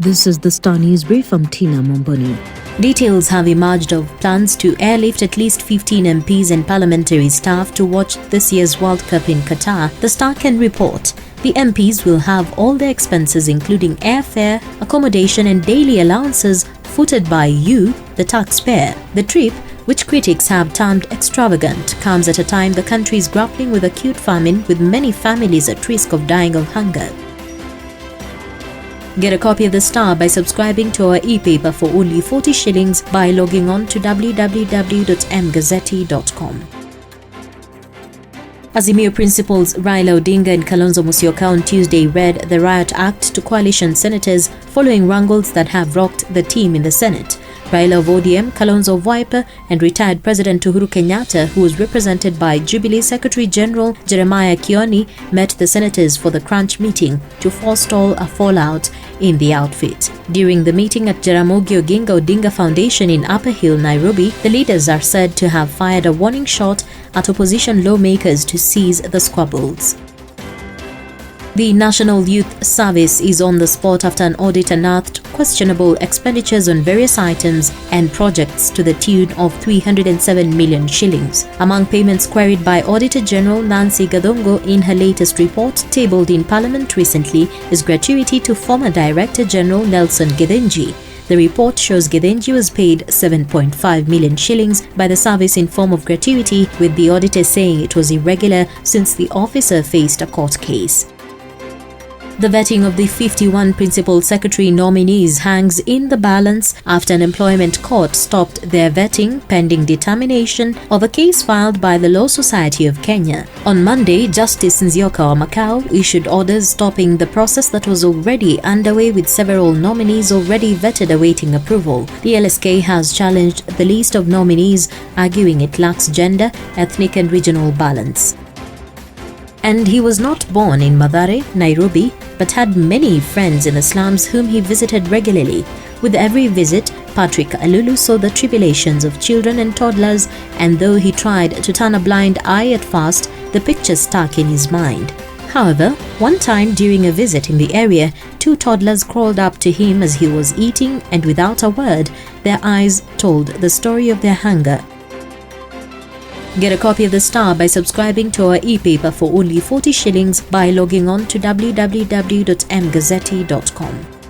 This is the Star News Brief from Tina Momboni. Details have emerged of plans to airlift at least 15 MPs and parliamentary staff to watch this year's World Cup in Qatar. The Star can report the MPs will have all their expenses including airfare, accommodation and daily allowances footed by you, the taxpayer. The trip, which critics have termed extravagant, comes at a time the country is grappling with acute famine, with many families at risk of dying of hunger. Get a copy of The Star by subscribing to our e-paper for only 40 shillings by logging on to www.mgazzetti.com. Azimio principals Raila Odinga and Kalonzo Musyoka on Tuesday read the Riot Act to coalition senators following wrangles that have rocked the team in the Senate. Raila of ODM, Kalonzo of Wiper, and retired President Uhuru Kenyatta, who was represented by Jubilee Secretary General Jeremiah Kioni, met the senators for the crunch meeting to forestall a fallout in the outfit. During the meeting at Jaramogi Oginga Odinga Foundation in Upper Hill, Nairobi, the leaders are said to have fired a warning shot at opposition lawmakers to cease the squabbles. The National Youth Service is on the spot after an audit unearthed questionable expenditures on various items and projects to the tune of 307 million shillings. Among payments queried by Auditor General Nancy Gadongo in her latest report tabled in Parliament recently is gratuity to former Director General Nelson Githinji. The report shows Githinji was paid 7.5 million shillings by the service in form of gratuity, with the auditor saying it was irregular since the officer faced a court case. The vetting of the 51 Principal Secretary nominees hangs in the balance after an employment court stopped their vetting pending determination of a case filed by the Law Society of Kenya. On Monday, Justice Nzioka Wamakau issued orders stopping the process that was already underway, with several nominees already vetted awaiting approval. The LSK has challenged the list of nominees, arguing it lacks gender, ethnic and regional balance. And he was not born in Mathare, Nairobi, but had many friends in the slums whom he visited regularly. With every visit, Patrick Alulu saw the tribulations of children and toddlers, and though he tried to turn a blind eye at first, the picture stuck in his mind. However, one time during a visit in the area, two toddlers crawled up to him as he was eating, and without a word, their eyes told the story of their hunger. Get a copy of The Star by subscribing to our e-paper for only 40 shillings by logging on to www.mgazzetti.com.